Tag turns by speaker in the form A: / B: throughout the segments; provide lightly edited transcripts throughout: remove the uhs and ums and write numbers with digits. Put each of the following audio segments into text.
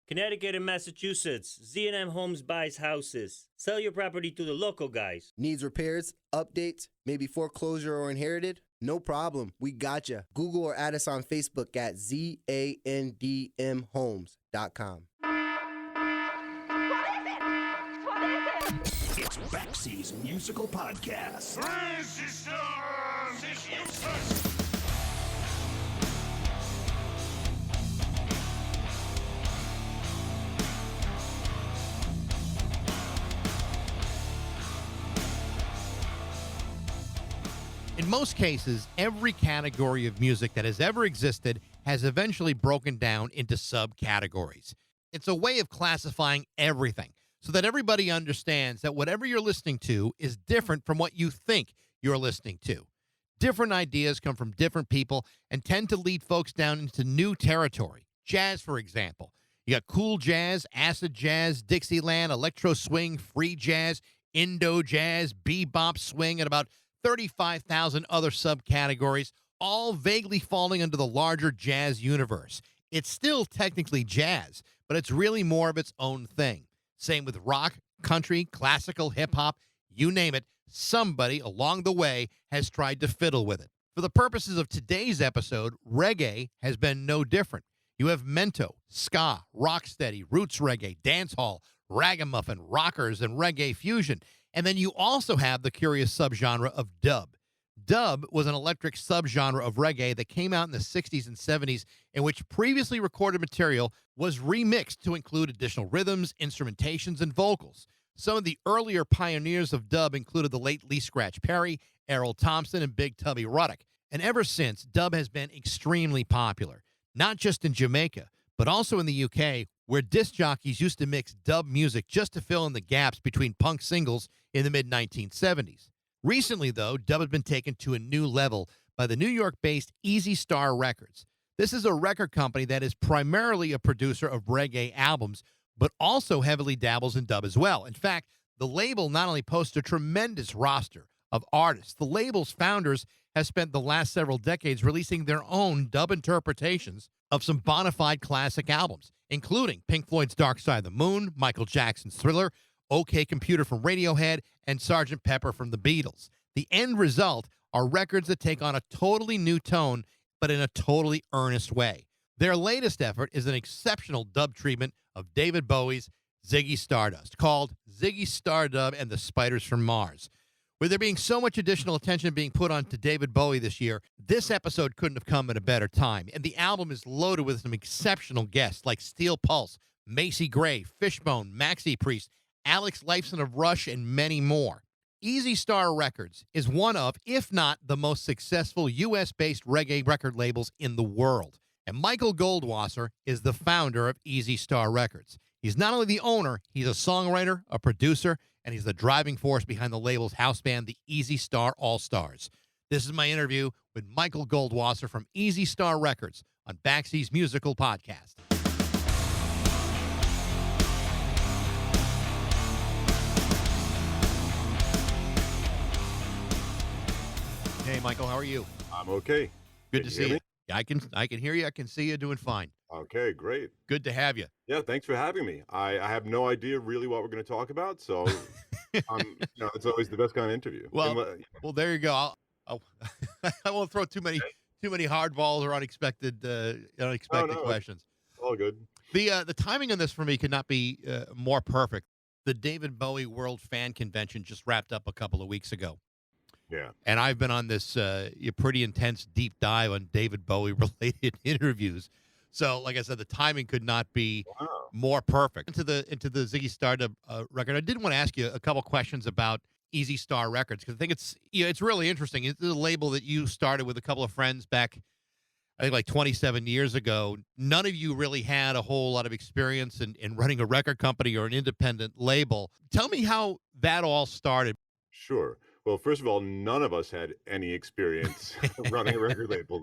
A: Connecticut and Massachusetts, Z&M Homes buys houses. Sell your property to the local guys.
B: Needs repairs, updates, maybe foreclosure or inherited? No problem. We gotcha. Google or add us on Facebook at ZANDMHomes.com.
C: It's Baxy's Musical Podcast.
D: In most cases, every category of music that has ever existed has eventually broken down into subcategories. It's a way of classifying everything so that everybody understands that whatever you're listening to is different from what you think you're listening to. Different ideas come from different people and tend to lead folks down into new territory. Jazz, for example. You got cool jazz, acid jazz, Dixieland, electro swing, free jazz, Indo jazz, bebop swing, and about 35,000 other subcategories, all vaguely falling under the larger jazz universe. It's still technically jazz, but it's really more of its own thing. Same with rock, country, classical, hip-hop, you name it, somebody along the way has tried to fiddle with it. For the purposes of today's episode, reggae has been no different. You have mento, ska, rocksteady, roots reggae, dancehall, ragamuffin, rockers, and reggae fusion. And then you also have the curious subgenre of dub. Dub was an electric subgenre of reggae that came out in the 60s and 70s in which previously recorded material was remixed to include additional rhythms, instrumentations, and vocals. Some of the earlier pioneers of dub included the late Lee Scratch Perry, Errol Thompson, and Big Tubby Ruddock. And ever since, dub has been extremely popular, not just in Jamaica, but also in the UK, where disc jockeys used to mix dub music just to fill in the gaps between punk singles in the mid-1970s. Recently, though, dub has been taken to a new level by the New York-based Easy Star Records. This is a record company that is primarily a producer of reggae albums, but also heavily dabbles in dub as well. In fact, the label not only posts a tremendous roster of artists, the label's founders have spent the last several decades releasing their own dub interpretations of some bona fide classic albums, including Pink Floyd's Dark Side of the Moon, Michael Jackson's Thriller, OK Computer from Radiohead, and Sgt. Pepper from the Beatles. The end result are records that take on a totally new tone, but in a totally earnest way. Their latest effort is an exceptional dub treatment of David Bowie's Ziggy Stardust, called Ziggy Stardub and the Spiders from Mars. With there being so much additional attention being put on to David Bowie this year, this episode couldn't have come at a better time. And the album is loaded with some exceptional guests like Steel Pulse, Macy Gray, Fishbone, Maxi Priest, Alex Lifeson of Rush, and many more. Easy Star Records is one of, if not the most successful U.S.-based reggae record labels in the world. And Michael Goldwasser is the founder of Easy Star Records. He's not only the owner, he's a songwriter, a producer, and he's the driving force behind the label's house band, the Easy Star All-Stars. This is my interview with Michael Goldwasser from Easy Star Records on Baxy's Musical Podcast. Hey, Michael, how are you?
E: I'm okay.
D: Good to see you. Yeah, I can hear you. I can see you doing fine.
E: Okay, great.
D: Good to have you.
E: Yeah, thanks for having me. I have no idea really what we're going to talk about, so it's always the best kind of interview.
D: Well, there you go. I won't throw too many hardballs or unexpected questions.
E: All good.
D: The timing on this for me could not be more perfect. The David Bowie World Fan Convention just wrapped up a couple of weeks ago.
E: Yeah.
D: And I've been on this pretty intense deep dive on David Bowie-related interviews. So, like I said, the timing could not be more perfect. Into the Ziggy Stardust record, I did want to ask you a couple questions about Easy Star Records, because I think it's really interesting. It's a label that you started with a couple of friends back, I think, like 27 years ago. None of you really had a whole lot of experience in running a record company or an independent label. Tell me how that all started.
E: Sure. Well, first of all, none of us had any experience running a record label.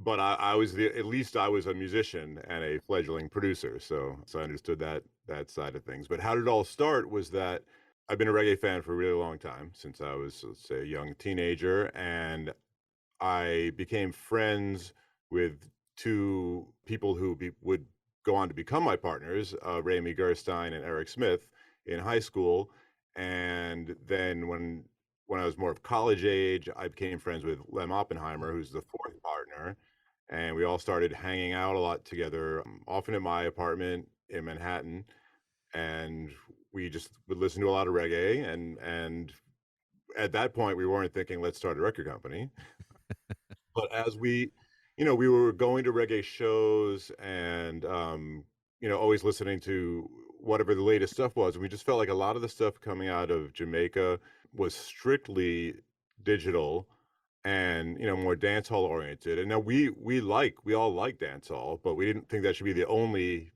E: But I was at least I was a musician and a fledgling producer, so I understood that side of things. But how did it all start was that I've been a reggae fan for a really long time, since I was, let's say, a young teenager, and I became friends with two people who would go on to become my partners, Rami Gerstein and Eric Smith, in high school. And then when I was more of college age, I became friends with Lem Oppenheimer, who's the fourth partner, and we all started hanging out a lot together, often in my apartment in Manhattan, and we just would listen to a lot of reggae. And at that point, we weren't thinking, let's start a record company. But as we were going to reggae shows and always listening to whatever the latest stuff was, and we just felt like a lot of the stuff coming out of Jamaica was strictly digital and more dance hall oriented. And now we all like dance hall, but we didn't think that should be the only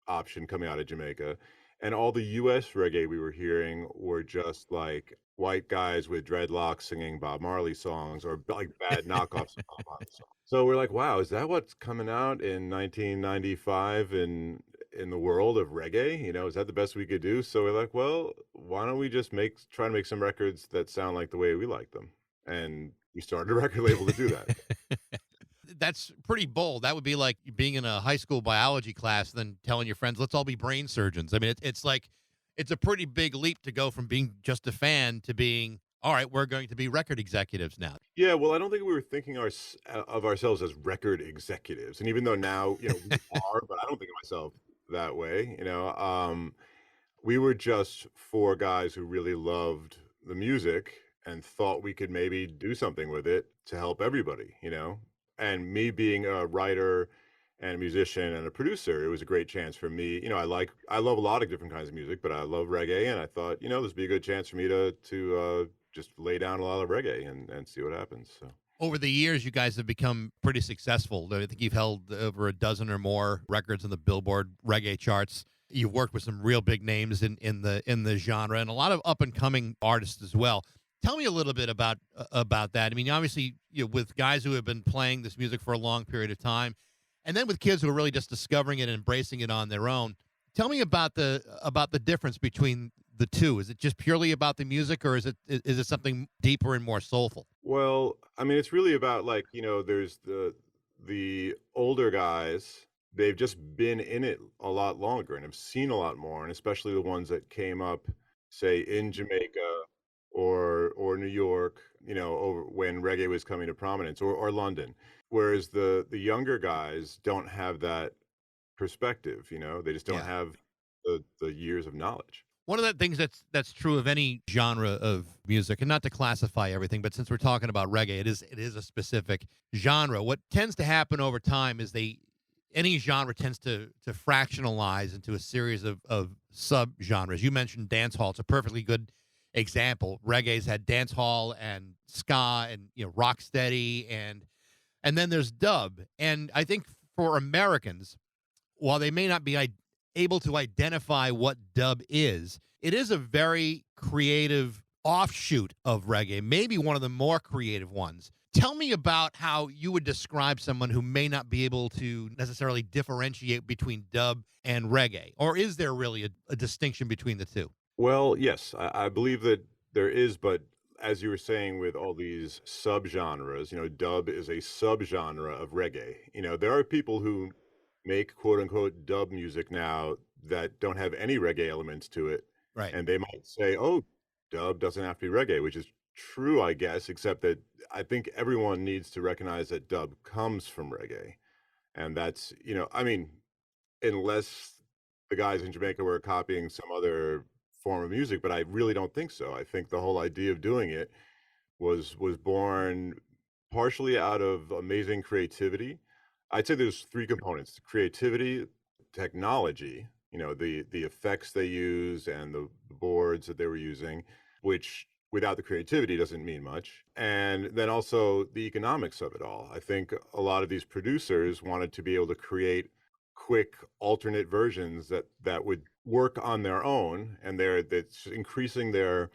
E: option coming out of Jamaica. And all the US reggae we were hearing were just like white guys with dreadlocks singing Bob Marley songs, or like bad knockoffs of Bob Marley songs. So we're like, wow, is that what's coming out in 1995 in the world of reggae? Is that the best we could do? So we're like, well, why don't we just try to make some records that sound like the way we like them? And we started a record label to do that.
D: That's pretty bold. That would be like being in a high school biology class, then telling your friends, let's all be brain surgeons. I mean, it's like, it's a pretty big leap to go from being just a fan to being, all right, we're going to be record executives now.
E: Yeah, well, I don't think we were thinking of ourselves as record executives. And even though now, we are, but I don't think of myself that way. We were just four guys who really loved the music and thought we could maybe do something with it to help everybody. And me being a writer and a musician and a producer, it was a great chance for me. I love a lot of different kinds of music, but I love reggae, and I thought, this would be a good chance for me to just lay down a lot of reggae and see what happens. So
D: Over the years, you guys have become pretty successful. I think you've held over a dozen or more records in the Billboard reggae charts. You've worked with some real big names in the genre, and a lot of up and coming artists as well. Tell me a little bit about that. I mean, obviously, with guys who have been playing this music for a long period of time, and then with kids who are really just discovering it and embracing it on their own. Tell me about the difference between the two. Is it just purely about the music, or is it something deeper and more soulful?
E: well, I mean, it's really about, like, there's the older guys. They've just been in it a lot longer and have seen a lot more, and especially the ones that came up, say, in Jamaica or New York, over when reggae was coming to prominence, or London. Whereas the younger guys don't have that perspective. They just don't
D: Yeah.
E: have the years of knowledge.
D: One of the things that's true of any genre of music, and not to classify everything, but since we're talking about reggae, it is a specific genre. What tends to happen over time is any genre tends to fractionalize into a series of sub genres. You mentioned dance hall; it's a perfectly good example. Reggae's had dance hall and ska and rock steady, and then there's dub. And I think for Americans, while they may not be able to identify what dub is, it is a very creative offshoot of reggae, maybe one of the more creative ones. Tell me about how you would describe someone who may not be able to necessarily differentiate between dub and reggae, or is there really a distinction between the two?
E: Well, yes, I believe that there is, but as you were saying, with all these subgenres, dub is a subgenre of reggae. There are people who make quote unquote dub music now that don't have any reggae elements to it.
D: Right.
E: And they might say, oh, dub doesn't have to be reggae, which is true, I guess, except that I think everyone needs to recognize that dub comes from reggae. And that's, I mean, unless the guys in Jamaica were copying some other form of music, but I really don't think so. I think the whole idea of doing it was born partially out of amazing creativity. I'd say there's three components: creativity, technology, the effects they use and the boards that they were using, which without the creativity doesn't mean much. And then also the economics of it all. I think a lot of these producers wanted to be able to create quick alternate versions that would work on their own, and that's increasing their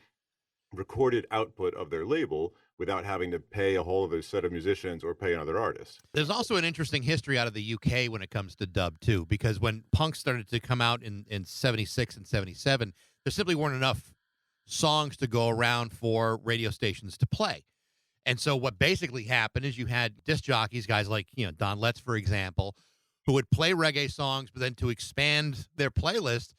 E: recorded output of their label without having to pay a whole other set of musicians or pay another artist.
D: There's also an interesting history out of the UK when it comes to dub, too, because when punk started to come out in 76 and 77, there simply weren't enough songs to go around for radio stations to play. And so what basically happened is you had disc jockeys, guys like, Don Letts, for example, who would play reggae songs, but then to expand their playlist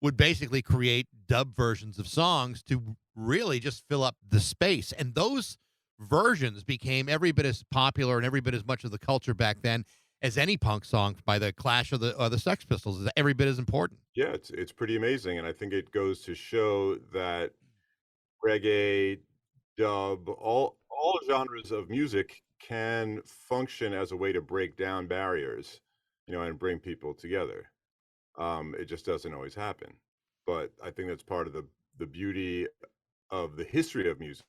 D: would basically create dub versions of songs to really just fill up the space. And those versions became every bit as popular and every bit as much of the culture back then as any punk song by the Clash or the Sex Pistols. Is every bit as important.
E: Yeah, it's pretty amazing, and I think it goes to show that reggae, dub, all genres of music can function as a way to break down barriers, and bring people together. It just doesn't always happen, but I think that's part of the beauty of the history of music.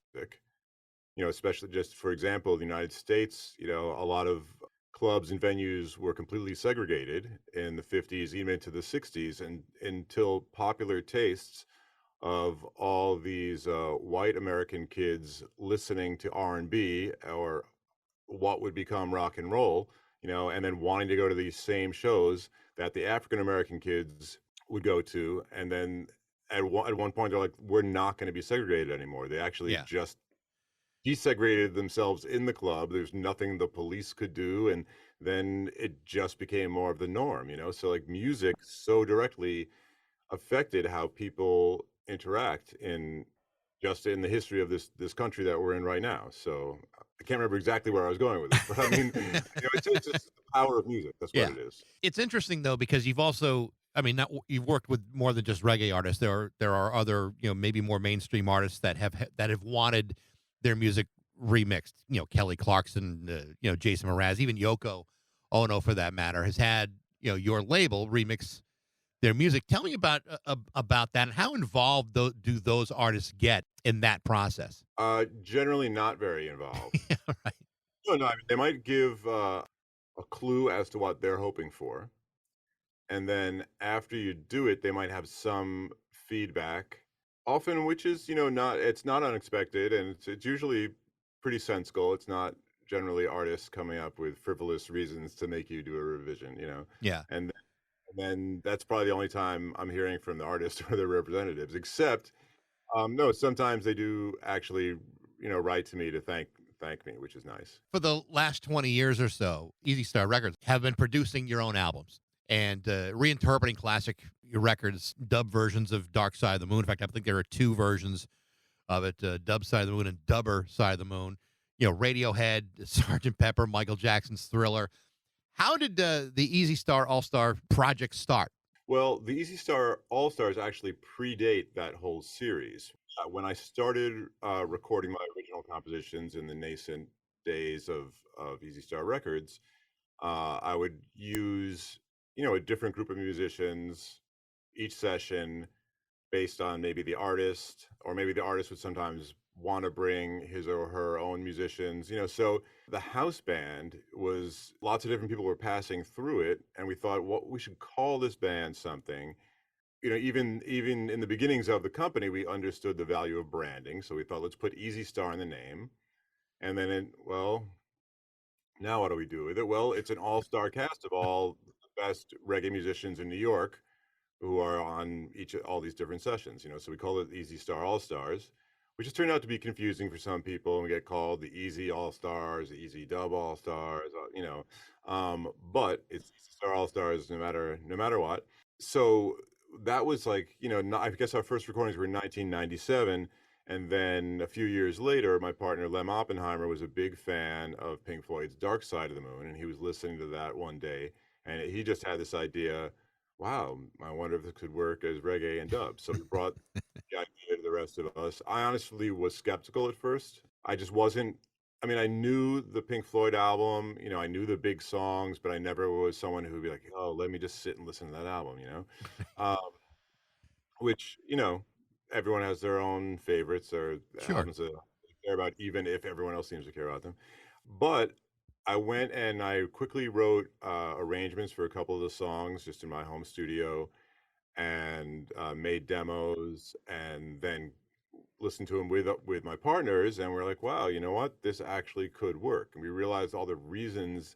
E: Especially just for example, the United States. A lot of clubs and venues were completely segregated in the 50s, even into the 60s, and until popular tastes of all these white American kids listening to R&B or what would become rock and roll, and then wanting to go to these same shows that the African American kids would go to, and then at one point they're like, we're not going to be segregated anymore. They actually
D: Yeah.
E: just desegregated themselves in the club. There's nothing the police could do, and then it just became more of the norm. So like music so directly affected how people interact in the history of this country that we're in right now. So I can't remember exactly where I was going with this, but I mean, it's just the power of music. That's what
D: Yeah.
E: it is.
D: It's interesting though because you've also, I mean, you've worked with more than just reggae artists. There are other, maybe more mainstream artists that have wanted their music remixed. Kelly Clarkson, Jason Mraz, even Yoko Ono for that matter has had your label remix their music. Tell me about that and how involved do those artists get in that process?
E: Generally not very involved.
D: Yeah, right.
E: No, I mean, they might give a clue as to what they're hoping for, and then after you do it, they might have some feedback, often which is not unexpected, and it's usually pretty sensible. It's not generally artists coming up with frivolous reasons to make you do a revision.
D: Yeah.
E: And then that's probably the only time I'm hearing from the artist or their representatives, except no, sometimes they do actually write to me to thank me, which is nice.
D: For the last 20 years or so, Easy Star Records have been producing your own albums and reinterpreting classic records, dub versions of Dark Side of the Moon. In fact, I think there are two versions of it, Dub Side of the Moon and Dubber Side of the Moon. Radiohead, Sgt. Pepper, Michael Jackson's Thriller. How did the Easy Star All-Star project start?
E: Well, the Easy Star All Stars actually predate that whole series. When I started recording my original compositions in the nascent days of Easy Star Records, I would use a different group of musicians each session based on maybe the artist, or maybe the artist would sometimes want to bring his or her own musicians. So the house band was lots of different people were passing through it, and we thought, what we should call this band something. Even in the beginnings of the company, we understood the value of branding, so we thought, let's put Easy Star in the name. And then now what do we do with it? Well, it's an all-star cast of all the best reggae musicians in New York who are on all these different sessions. So we call it Easy Star All Stars, which has turned out to be confusing for some people, and we get called the Easy All Stars, the Easy Dub All Stars, but it's Easy Star All Stars no matter what. So that was like, I guess our first recordings were in 1997. And then a few years later, my partner Lem Oppenheimer was a big fan of Pink Floyd's Dark Side of the Moon, and he was listening to that one day, and he just had this idea, wow, I wonder if this could work as reggae and dub. So we brought the idea to the rest of us. I honestly was skeptical at first. I just wasn't. I mean, I knew the Pink Floyd album, I knew the big songs, but I never was someone who would be like, oh, let me just sit and listen to that album, um, which, everyone has their own favorites or
D: Sure.
E: albums that they care about, even if everyone else seems to care about them. But I went and I quickly wrote arrangements for a couple of the songs just in my home studio, and made demos, and then listened to them with my partners, and we're like, wow, you know what? This actually could work. And we realized all the reasons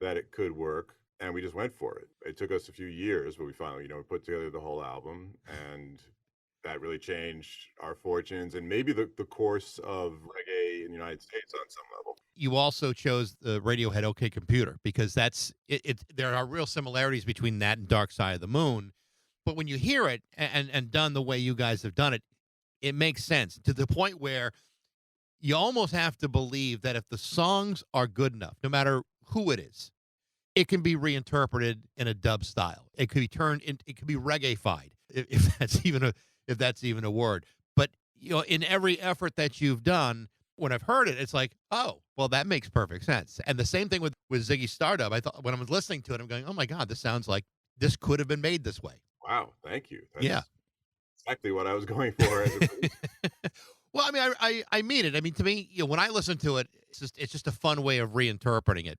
E: that it could work, and we just went for it. It took us a few years, but we finally, put together the whole album, and that really changed our fortunes and maybe the course of reggae in the United States on some level.
D: You also chose the Radiohead OK Computer because there are real similarities between that and Dark Side of the Moon. But when you hear it and done the way you guys have done it, it makes sense to the point where you almost have to believe that if the songs are good enough, no matter who it is, it can be reinterpreted in a dub style. It could be it could be reggae-fied, if that's even a word. But in every effort that you've done, when I've heard it, it's like, oh, well, that makes perfect sense. And the same thing with Ziggy Stardust. I thought when I was listening to it, I'm going, oh my God, this sounds like this could have been made this way.
E: Wow, thank you. That's
D: Yeah.
E: exactly what I was going for.
D: Well, I mean, I mean it. I mean, to me, when I listen to it, it's just a fun way of reinterpreting it.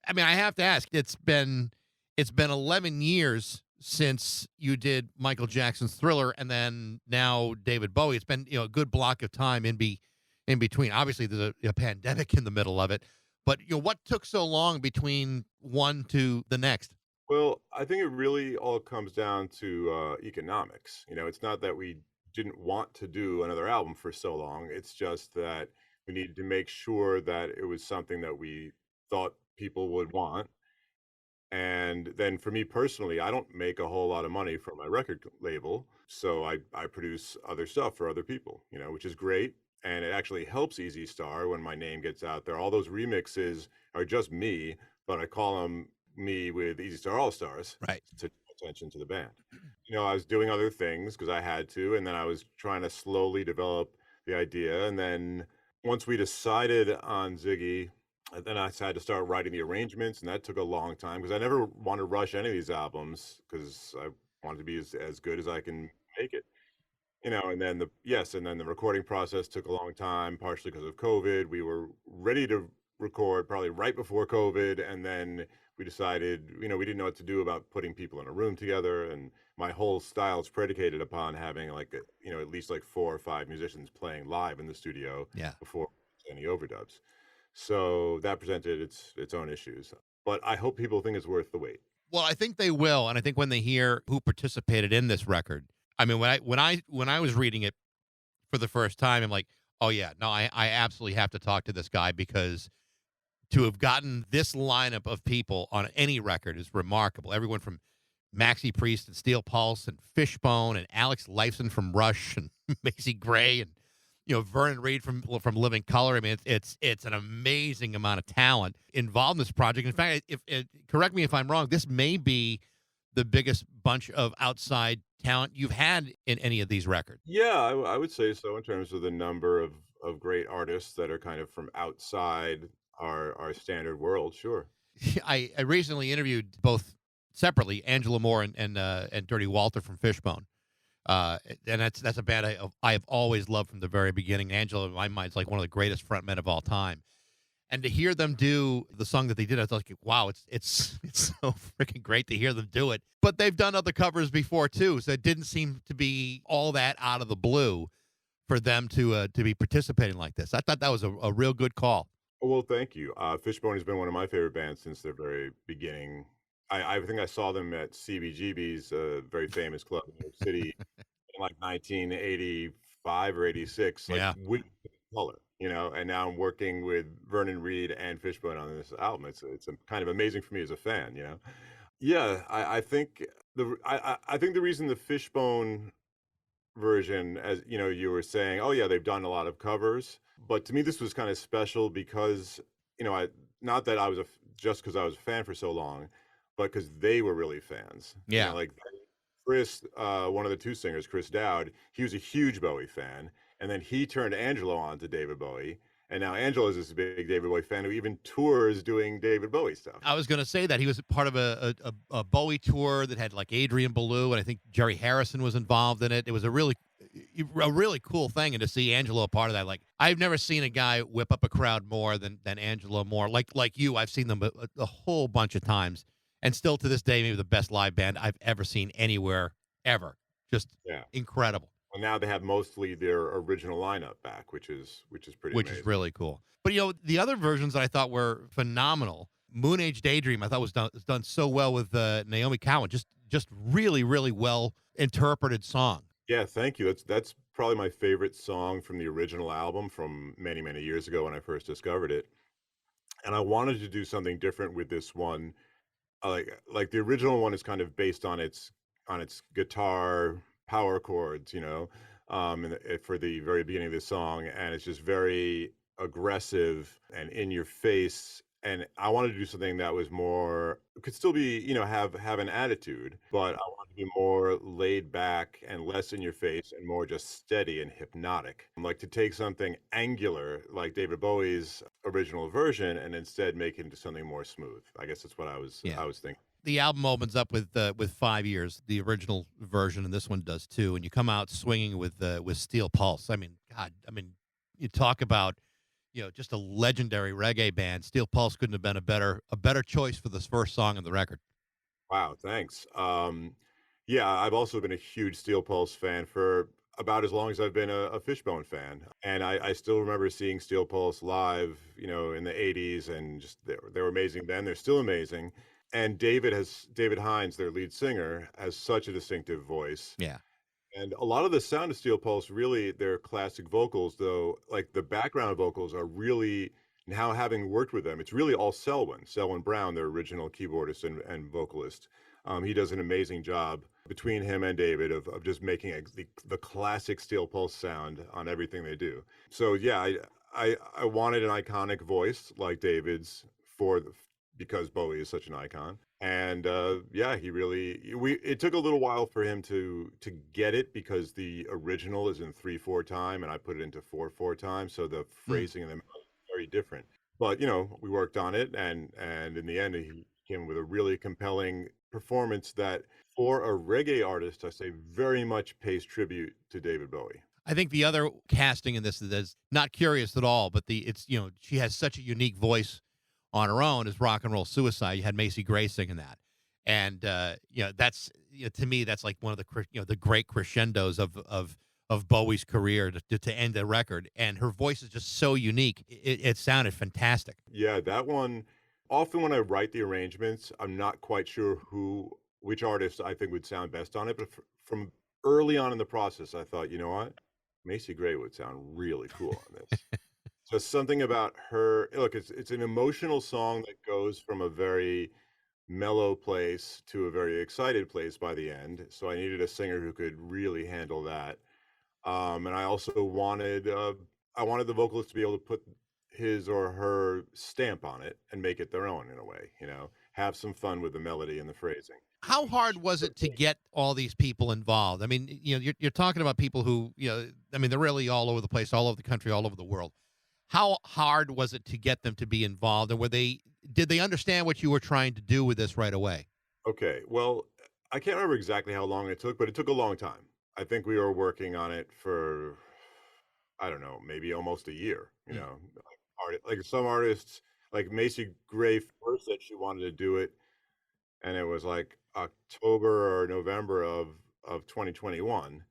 D: I mean, I have to ask. It's been 11 years since you did Michael Jackson's Thriller, and then now David Bowie. It's been a good block of time in between. Obviously, there's a pandemic in the middle of it, but what took so long between one to the next?
E: Well, I think it really all comes down to economics. It's not that we didn't want to do another album for so long. It's just that we needed to make sure that it was something that we thought people would want. And then for me personally, I don't make a whole lot of money from my record label. So I produce other stuff for other people, which is great. And it actually helps Easy Star when my name gets out there. All those remixes are just me, but I call them me with Easy Star All Stars,
D: right,
E: to pay attention to the band. I was doing other things because I had to, and then I was trying to slowly develop the idea. And then once we decided on Ziggy, then I decided to start writing the arrangements, and that took a long time because I never want to rush any of these albums because I wanted to be as good as I can make it. And then the recording process took a long time, partially because of COVID. We were ready to record probably right before COVID, and then we decided, we didn't know what to do about putting people in a room together, and my whole style is predicated upon having at least 4 or 5 musicians playing live in the studio before any overdubs. So that presented its own issues, but I hope people think it's worth the wait.
D: Well, I think they will, and I think when they hear who participated in this record, I mean, when I was reading it for the first time, I'm like, oh yeah, no, I absolutely have to talk to this guy because to have gotten this lineup of people on any record is remarkable. Everyone from Maxi Priest and Steel Pulse and Fishbone and Alex Lifeson from Rush and Macy Gray and Vernon Reid from Living Color. I mean, it's an amazing amount of talent involved in this project. In fact, correct me if I'm wrong, this may be the biggest bunch of outside talent you've had in any of these records.
E: Yeah, I would say so in terms of the number of great artists that are kind of from outside our standard world. Sure.
D: I recently interviewed both separately Angela Moore and Dirty Walter from Fishbone. And that's a band I have always loved from the very beginning. Angela, in my mind, is like one of the greatest frontmen of all time. And to hear them do the song that they did, I was like, wow, it's so freaking great to hear them do it. But they've done other covers before too, so it didn't seem to be all that out of the blue for them to be participating like this. I thought that was a real good call.
E: Well, thank you. Fishbone has been one of my favorite bands since their very beginning. I think I saw them at CBGB's, very famous club in New York City, in 1985 or 86, with color, and now I'm working with Vernon Reid and Fishbone on this album. It's kind of amazing for me as a fan, Yeah, I think I think the reason the Fishbone version, as you were saying, oh yeah, they've done a lot of covers, but to me this was kind of special because not that I was just because I was a fan for so long, but because they were really fans.
D: Yeah.
E: Chris, one of the two singers, Chris Dowd, he was a huge Bowie fan, and then he turned Angelo on to David Bowie, and now Angelo is this big David Bowie fan who even tours doing David Bowie stuff.
D: I was going to say that he was part of a Bowie tour that had Adrian Belew, and I think Jerry Harrison was involved in it. It was a really cool thing, and to see Angelo a part of that, I've never seen a guy whip up a crowd more than Angelo Moore. Like you, I've seen them a whole bunch of times. And still to this day, maybe the best live band I've ever seen anywhere, ever. Just incredible.
E: Well, now they have mostly their original lineup back, which is pretty amazing.
D: Is really cool. But the other versions that I thought were phenomenal. Moon Age Daydream, I thought was done so well with Naomi Cowan. Just really, really well interpreted song.
E: Yeah, thank you. That's probably my favorite song from the original album from many, many years ago when I first discovered it. And I wanted to do something different with this one. Like the original one is kind of based on its guitar power chords, for the very beginning of the song, and it's just very aggressive and in your face. And I wanted to do something that was more could still be, have an attitude, but I wanted to be more laid back and less in your face and more just steady and hypnotic. Like to take something angular like David Bowie's original version and instead make it into something more smooth. I guess that's what
D: Yeah.
E: I was thinking.
D: The album opens up with 5 years, the original version, and this one does too. And you come out swinging with Steel Pulse. I mean, God, you talk about just a legendary reggae band. Steel Pulse couldn't have been a better choice for this first song on the record.
E: Wow, thanks. Yeah, I've also been a huge Steel Pulse fan for about as long as I've been a Fishbone fan, and I still remember seeing Steel Pulse live, in the '80s, and just they were amazing then. They're still amazing, and David Hines, their lead singer, has such a distinctive voice.
D: Yeah.
E: And a lot of the sound of Steel Pulse, really, their classic vocals, though, like the background vocals are really, now having worked with them, it's really all Selwyn Brown, their original keyboardist and vocalist. He does an amazing job between him and David of just making the classic Steel Pulse sound on everything they do. So yeah, I wanted an iconic voice like David's because Bowie is such an icon. And yeah, it took a little while for him to get it because the original is in 3/4 time and I put it into 4/4 time, so the phrasing and the melody is very different. But we worked on it, and in the end he came with a really compelling performance that, for a reggae artist, I say very much pays tribute to David Bowie.
D: I think the other casting in this is not curious at all, but she has such a unique voice on her own as Rock and Roll Suicide. You had Macy Gray singing that, and that's to me that's like one of the great crescendos of Bowie's career to end the record. And her voice is just so unique; it sounded fantastic.
E: Yeah, that one. Often when I write the arrangements, I'm not quite sure which artist I think would sound best on it. But from early on in the process, I thought, you know what, Macy Gray would sound really cool on this. Just something about her. Look, it's an emotional song that goes from a very mellow place to a very excited place by the end. So I needed a singer who could really handle that. And I also wanted the vocalist to be able to put his or her stamp on it and make it their own in a way. Have some fun with the melody and the phrasing.
D: How hard was it to get all these people involved? I mean, you're talking about people who, they're really all over the place, all over the country, all over the world. How hard was it to get them to be involved, and did they understand what you were trying to do with this right away?
E: Okay, well, I can't remember exactly how long it took, but it took a long time. I think we were working on it for, I don't know, maybe almost a year. Like some artists, like Macy Gray first said she wanted to do it, and it was like October or November of 2021,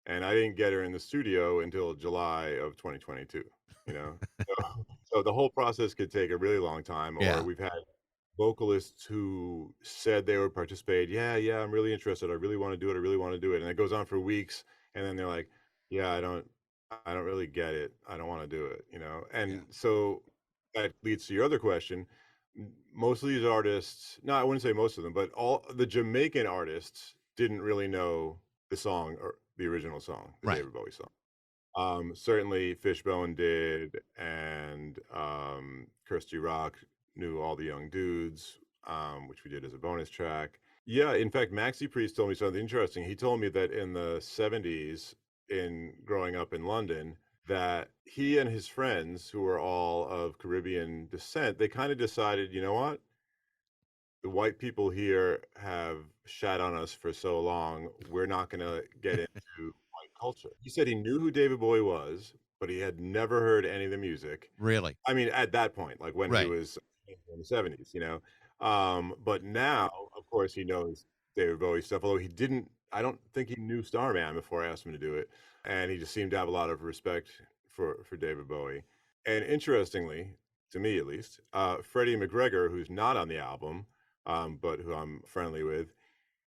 E: and I didn't get her in the studio until July of 2022. So the whole process could take a really long time. Or
D: Yeah.
E: we've had vocalists who said they would participate. Yeah, I'm really interested. I really want to do it. I really want to do it. And it goes on for weeks, and then they're like, yeah, I don't really get it. I don't want to do it. And
D: Yeah.
E: so that leads to your other question. Most of these artists, no, I wouldn't say most of them, but all the Jamaican artists didn't really know the song or the original song, the
D: Right.
E: David Bowie song. Certainly Fishbone did, and Kirsty Rock knew All the Young Dudes, which we did as a bonus track. Yeah, in fact, Maxi Priest told me something interesting. He told me that in the 70s, in growing up in London, that he and his friends, who were all of Caribbean descent, they kind of decided, you know what? The white people here have shat on us for so long, we're not going to get into white culture. He said he knew who David Bowie was, but he had never heard any of the music.
D: Really?
E: I mean, at that point, like when he
D: Right.
E: was in the 70s, but now, of course, he knows David Bowie stuff, although I don't think he knew Starman before I asked him to do it. And he just seemed to have a lot of respect for David Bowie. And interestingly, to me at least, Freddie McGregor, who's not on the album, but who I'm friendly with,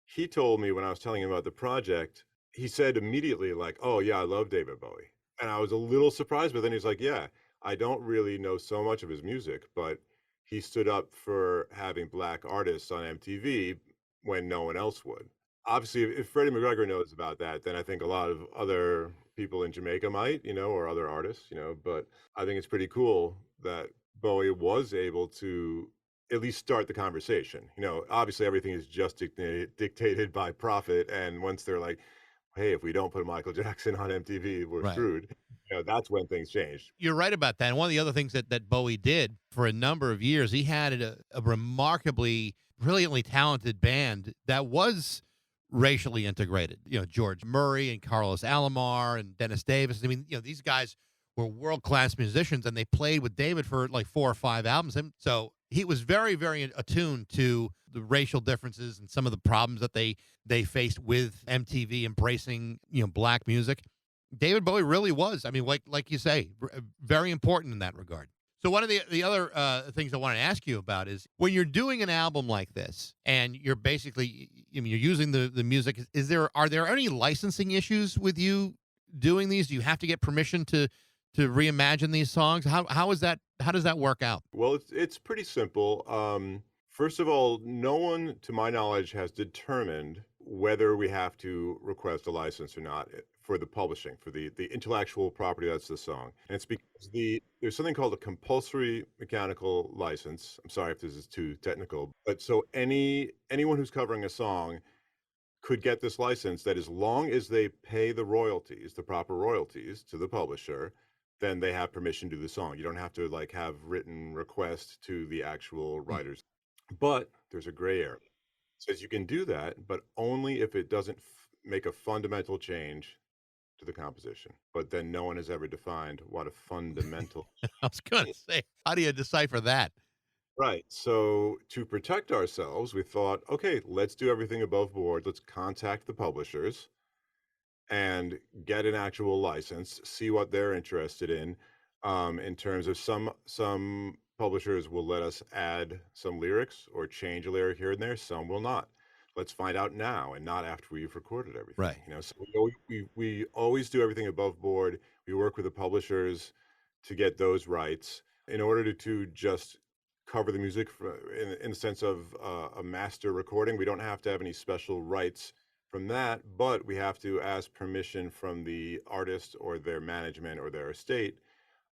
E: he told me when I was telling him about the project he said immediately, like, "Oh yeah, I love David Bowie." And I was a little surprised, but then he's like, "Yeah, I don't really know so much of his music, but he stood up for having black artists on MTV when no one else would." Obviously, if Freddie McGregor knows about that, then I think a lot of other people in Jamaica might, or other artists, but I think it's pretty cool that Bowie was able to at least start the conversation. Obviously everything is just dictated by profit, and once they're like, hey, if we don't put Michael Jackson on MTV, we're
D: Right.
E: screwed. That's when things changed.
D: You're right about that. And one of the other things that Bowie did for a number of years, he had a remarkably, brilliantly talented band that was racially integrated. George Murray and Carlos Alomar and Dennis Davis. I mean, these guys were world-class musicians, and they played with David for like 4 or 5 albums. And so he was very, very attuned to the racial differences and some of the problems that they faced with MTV embracing, black music. David Bowie really was. I mean, like you say, very important in that regard. So one of the other things I want to ask you about is when you're doing an album like this and you're basically, you're using the music. Are there any licensing issues with you doing these? Do you have to get permission to reimagine these songs? How is that? How does that work out?
E: Well, it's pretty simple. First of all, no one, to my knowledge, has determined whether we have to request a license or not for the publishing, for the intellectual property that's the song. And it's because there's something called a compulsory mechanical license. I'm sorry if this is too technical, but so anyone who's covering a song could get this license that as long as they pay the royalties, the proper royalties to the publisher, then they have permission to do the song. You don't have to like have written request to the actual writers. But there's a gray area. It says you can do that, but only if it doesn't make a fundamental change to the composition. But then no one has ever defined what a fundamental.
D: I was going to say, how do you decipher that?
E: Right. So to protect ourselves, we thought, okay, let's do everything above board. Let's contact the publishers and get an actual license, see what they're interested in terms of some publishers will let us add some lyrics or change a lyric here and there. Some will not. Let's find out now and not after we've recorded everything.
D: Right.
E: So we always do everything above board. We work with the publishers to get those rights in order to just cover the music in the sense of a master recording. We don't have to have any special rights from that, but we have to ask permission from the artist or their management or their estate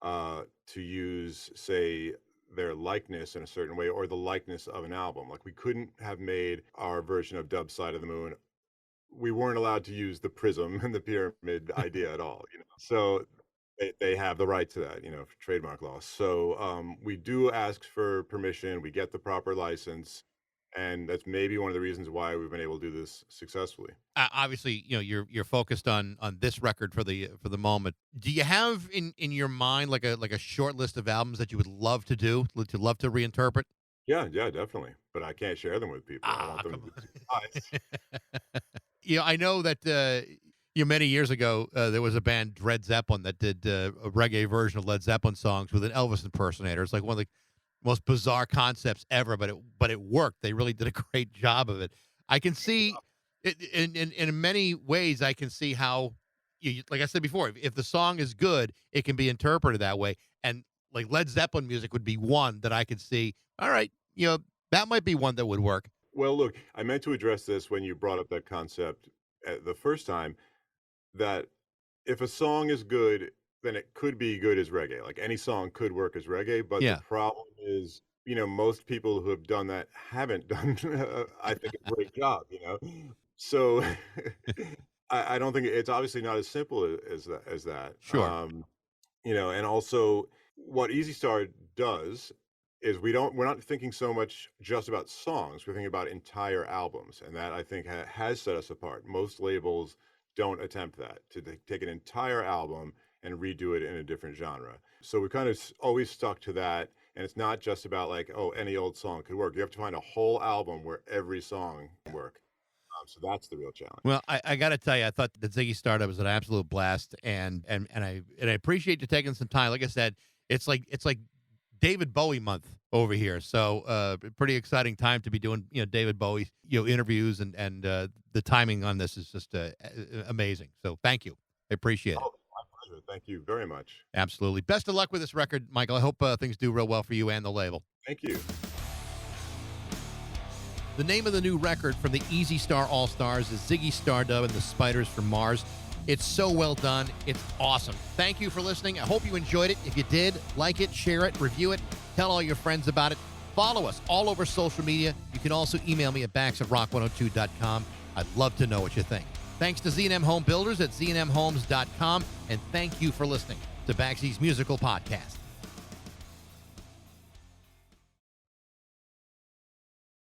E: to use, say, their likeness in a certain way or the likeness of an album. Like we couldn't have made our version of Dub Side of the Moon. We weren't allowed to use the prism and the pyramid idea at all. So they have the right to that, for trademark law. So we do ask for permission. We get the proper license. And that's maybe one of the reasons why we've been able to do this successfully.
D: Obviously, you're focused on this record for the moment. Do you have in your mind like a short list of albums that you would love to do, to love to reinterpret?
E: Yeah, definitely. But I can't share them with people. I want them to be surprised.
D: I know that many years ago there was a band, Led Zeppelin, that did a reggae version of Led Zeppelin songs with an Elvis impersonator. It's like one of the most bizarre concepts ever, but it worked. They really did a great job of it. I can see it, in many ways. I can see how, like I said before, if the song is good, it can be interpreted that way. And like Led Zeppelin music would be one that I could see. All right, that might be one that would work.
E: Well, look, I meant to address this when you brought up that concept the first time, that if a song is good, then it could be good as reggae. Like any song could work as reggae, but
D: Yeah.
E: the problem is, most people who have done that haven't done, I think, a great job. So I don't think it's obviously not as simple as that.
D: Sure.
E: And also what Easy Star does is we're not thinking so much just about songs. We're thinking about entire albums, and that I think has set us apart. Most labels don't attempt that, to take an entire album and redo it in a different genre. So we kind of always stuck to that. And it's not just about like, oh, any old song could work. You have to find a whole album where every song can work. So that's the real challenge.
D: Well, I got to tell you, I thought the Ziggy Stardust was an absolute blast, and I appreciate you taking some time. Like I said, it's like David Bowie month over here. So pretty exciting time to be doing, David Bowie, interviews, and the timing on this is just amazing. So thank you. I appreciate it.
E: Oh, my pleasure. Thank you very much.
D: Absolutely. Best of luck with this record, Michael. I hope things do real well for you and the label.
E: Thank you.
D: The name of the new record from the Easy Star All-Stars is Ziggy Stardust and the Spiders from Mars. It's so well done. It's awesome. Thank you for listening. I hope you enjoyed it. If you did, like it, share it, review it, tell all your friends about it. Follow us all over social media. You can also email me at backsofrock102.com. I'd love to know what you think. Thanks to Z&M Home Builders at znmhomes.com, and thank you for listening to Bagsy's Musical Podcast.